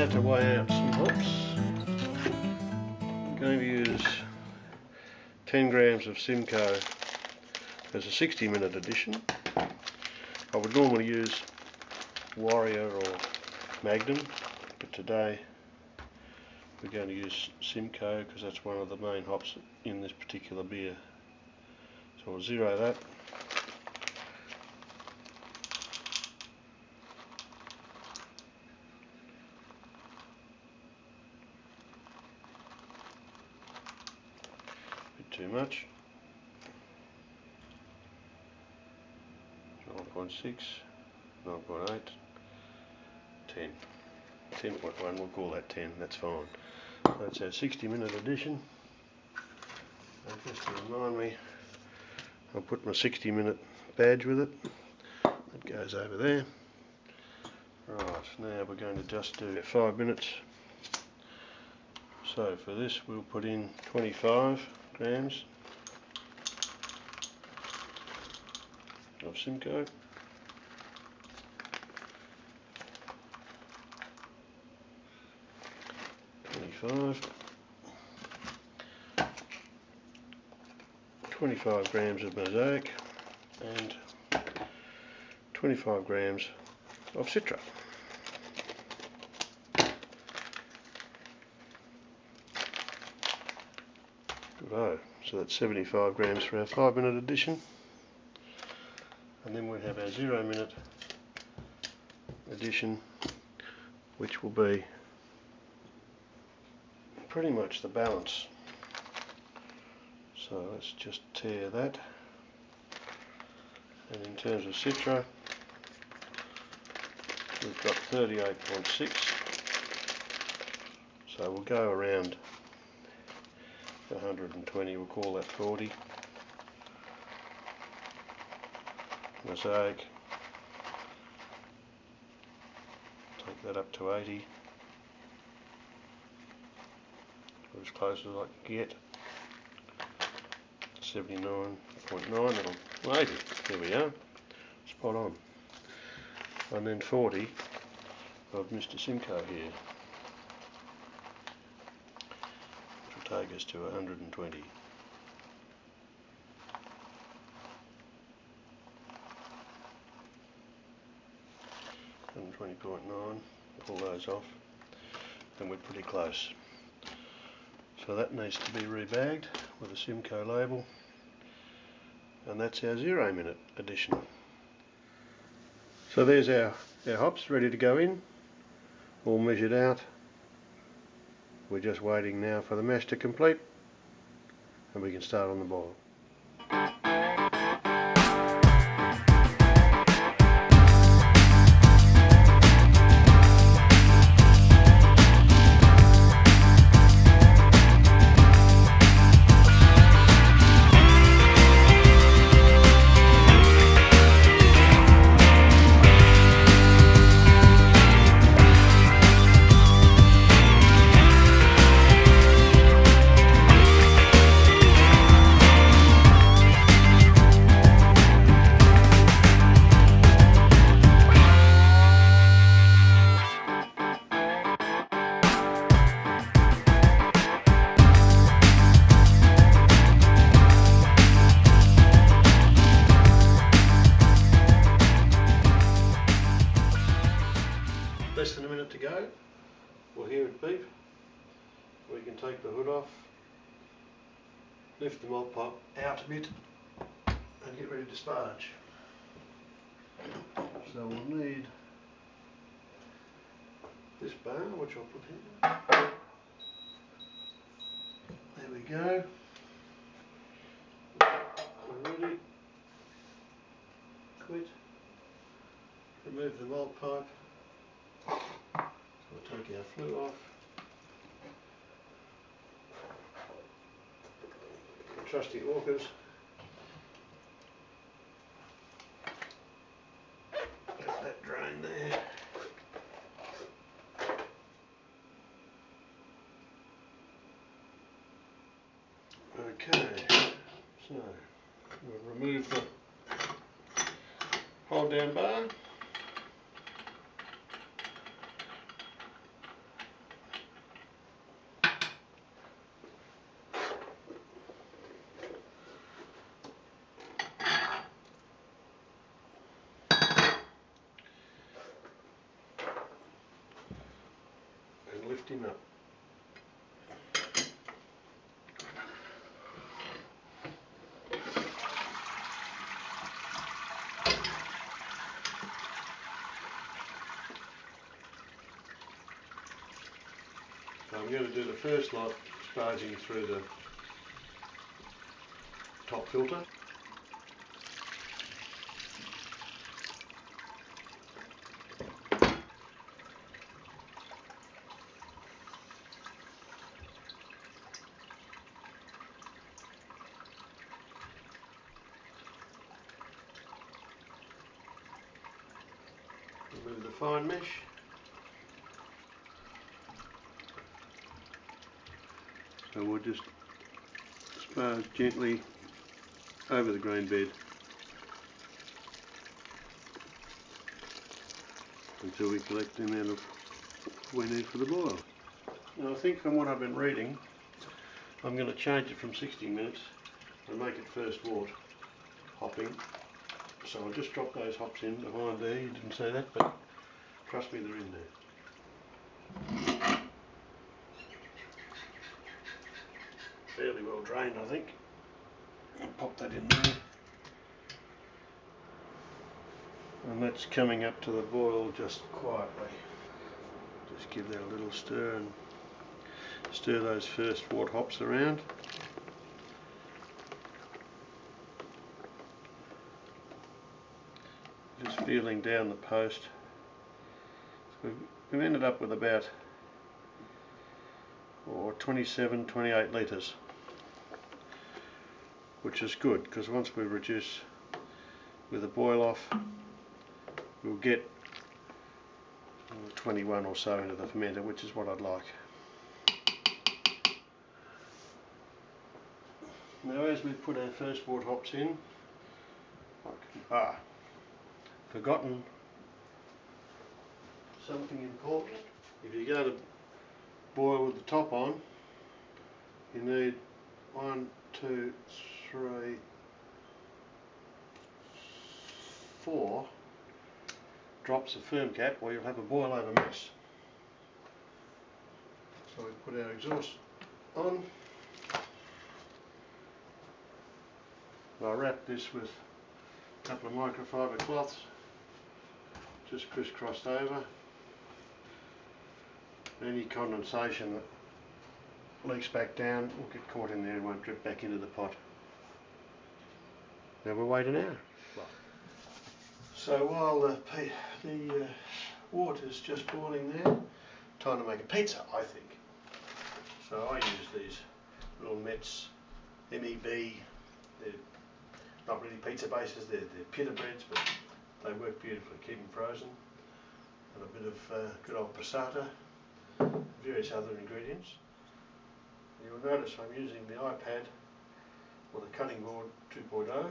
Now to weigh out some hops. I'm going to use 10 grams of Simcoe as a 60-minute addition. I would normally use Warrior or Magnum, but today we're going to use Simcoe because that's one of the main hops in this particular beer. So we'll zero that. Bit too much. 9.6, 9.8, 10. 10.1, we'll call that 10, that's fine. That's our 60-minute addition. And just to remind me, I'll put my 60-minute badge with it. That goes over there. Right, now we're going to just do 5 minutes. So for this we'll put in 25 grams of Simcoe. 25 grams of Mosaic and 25 grams of Citra. Righto, so that's 75 grams for our 5-minute addition, and then we have our 0-minute addition, which will be pretty much the balance. So let's just tear that. And in terms of Citra, we've got 38.6. So we'll go around 120, we'll call that 40. Mosaic, take that up to 80. As close as I can get. 79.9, and 80. There we are. Spot on. And then 40 of Mr. Simcoe here, which will take us to 120. And 20.9. Pull those off, and we're pretty close. So that needs to be rebagged with a Simcoe label, and that's our 0-minute addition. So there's our hops ready to go in, all measured out. We're just waiting now for the mash to complete, and we can start on the boil. Less than a minute to go. We'll hear it beep. We can take the hood off, lift the malt pot out a bit, and get ready to sparge. So we'll need this bar, which I'll put here. There we go. We're ready. Quit. Remove the malt pipe. We'll take our flue off. Trusty Orcas. Let that drain there. Okay, so we'll remove the hold down bar. lift him up. So I'm going to do the first lot exposing through the top filter. Remove the fine mesh. So we'll just expose gently over the grain bed until we collect the amount of we need for the boil. Now I think from what I've been reading, I'm going to change it from 60 minutes and make it first wort hopping. So I'll just drop those hops in behind there. You didn't say that, but trust me, they're in there. Fairly well drained, I think. I'll pop that in there. And that's coming up to the boil just quietly. Just give that a little stir and stir those first wort hops around. Just feeling down the post. So we've ended up with about 27, 28 litres, which is good because once we reduce with the boil off, we'll get 21 or so into the fermenter, which is what I'd like. Now as we put our first wort hops in, forgotten something important. If you're going to boil with the top on, you need 1, 2, 3, 4 drops of firm cap, or you'll have a boil over mess. So we put our exhaust on. I'll wrap this with a couple of microfiber cloths, just crisscrossed over. Any condensation that leaks back down will get caught in there and won't drip back into the pot. Now we'll wait an hour. So while the water's just boiling there, time to make a pizza, I think. So I use these little Mets MEB. They're not really pizza bases, they're pita breads, but they work beautifully, keep them frozen. And a bit of good old passata, various other ingredients. You'll notice I'm using the iPad or the cutting board 2.0,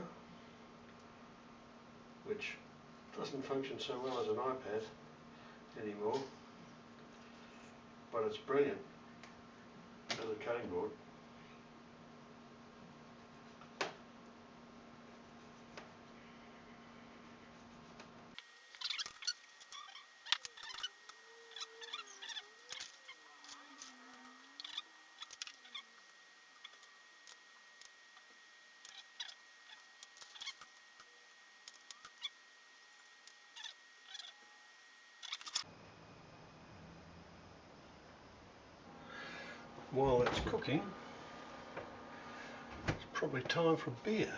which doesn't function so well as an iPad anymore, but it's brilliant as a cutting board. While it's cooking, it's probably time for a beer.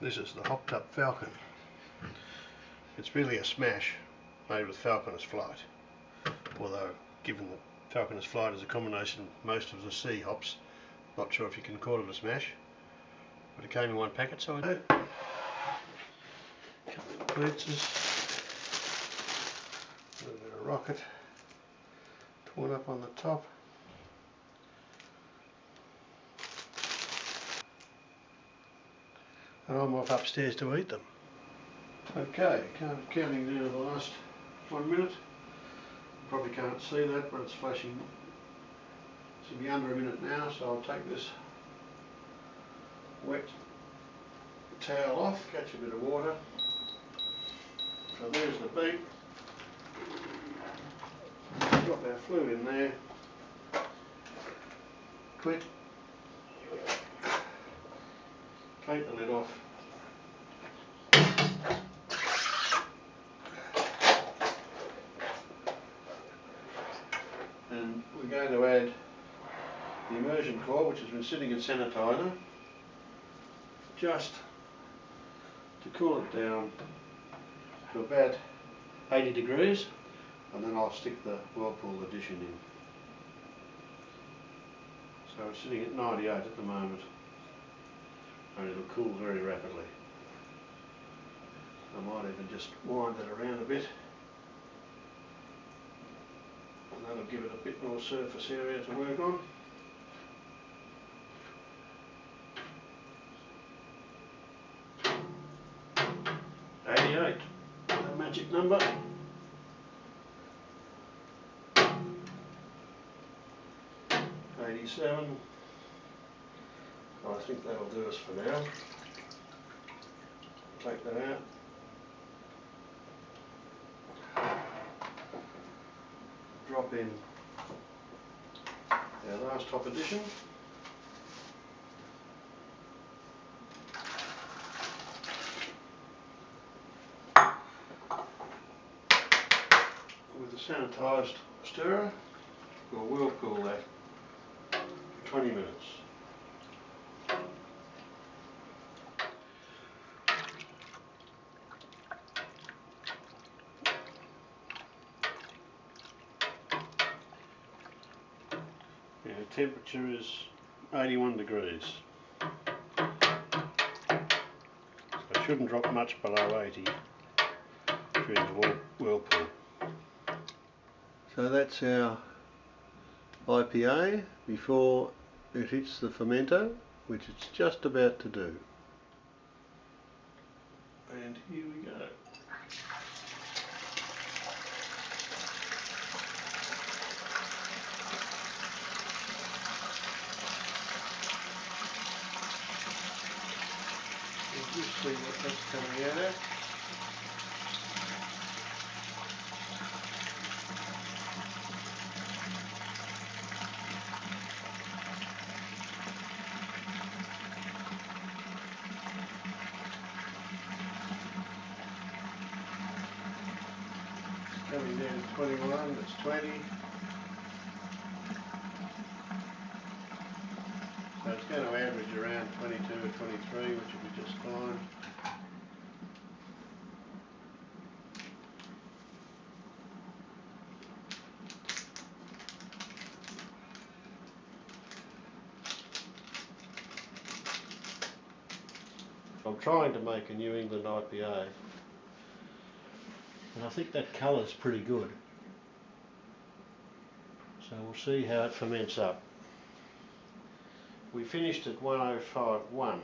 This is the Hopped Up Falcon. It's really a smash made with Falconer's Flight, although given that Falconer's Flight is a combination of most of the sea hops, not sure if you can call it a smash, but it came in one packet, so I did. A couple of pizzas, a little bit of rocket torn up on the top. And I'm off upstairs to eat them. Okay, counting down to the last 1 minute. Probably can't see that, but it's flashing. It should be under a minute now, so I'll take this wet towel off, catch a bit of water. So there's the beet. Drop our fluid in there. Quit. Take the lid off. And we're going to add the immersion core, which has been sitting in sanitizer, just to cool it down to about 80 degrees, and then I'll stick the Whirlpool addition in. So it's sitting at 98 at the moment, and it'll cool very rapidly. I might even just wind it around a bit, and that'll give it a bit more surface area to work on. 88, the magic number. 87. I think that'll do us for now. Take that out. Drop in our last top addition. With a sanitised stirrer, we'll whirlpool that for 20 minutes. The temperature is 81 degrees, so it shouldn't drop much below 80 during the whirlpool. So that's our IPA before it hits the fermenter, which it's just about to do. And here we go. We'll just see what that's coming out at. Coming down to 21, that's 20. So it's going to average around 22 or 23, which will be just fine. I'm trying to make a New England IPA, and I think that colour's pretty good. So we'll see how it ferments up. We finished at 105.1,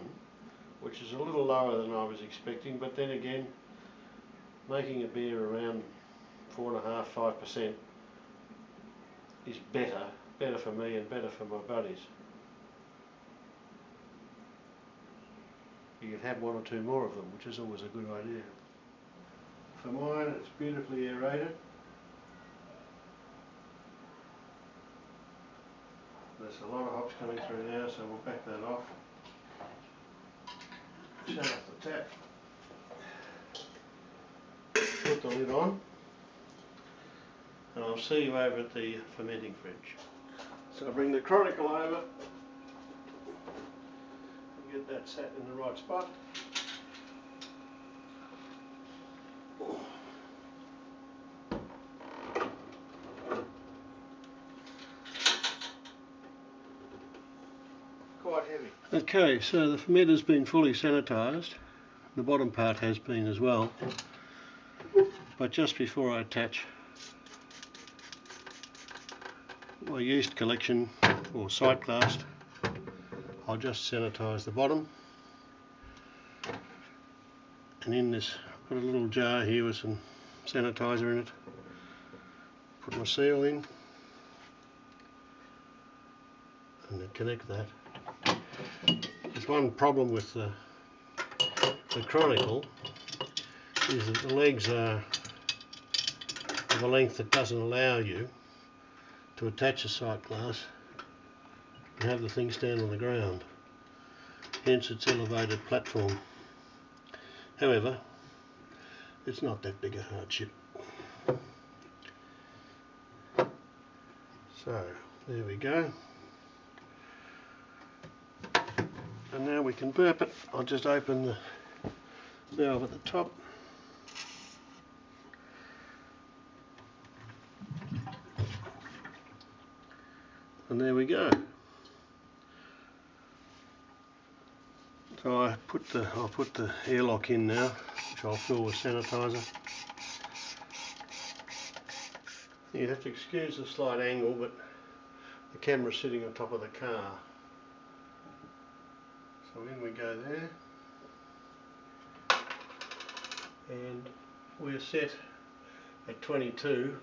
which is a little lower than I was expecting, but then again, making a beer around 4.5–5% is better for me and better for my buddies. You can have one or two more of them, which is always a good idea. For mine, it's beautifully aerated. There's a lot of hops coming through now, so we'll back that off. Shut off the tap. Put the lid on. And I'll see you over at the fermenting fridge. So I'll bring the chronicle over. Get that sat in the right spot. Quite heavy. Okay, so the fermenter's been fully sanitised. The bottom part has been as well. But just before I attach my yeast collection or sight glass, I'll just sanitise the bottom, and in this, I've got a little jar here with some sanitizer in it. Put my seal in and then connect that. There's one problem with the the Chronicle is that the legs are of a length that doesn't allow you to attach a sight glass and have the thing stand on the ground. Hence its elevated platform. However, it's not that big a hardship. So, there we go. And now we can burp it. I'll just open the valve at the top. And there we go. So I'll put the airlock in now, which I'll fill with sanitizer. You have to excuse the slight angle, but the camera's sitting on top of the car. So in we go there. And we're set at 22,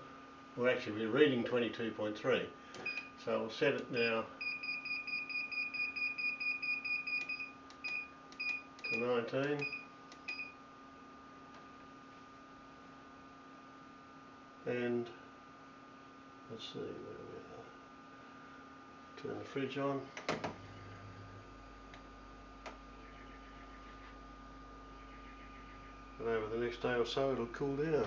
well actually we're reading 22.3. So we'll set it now to 19. And let's see where we are. Turn the fridge on. And over the next day or so it'll cool down.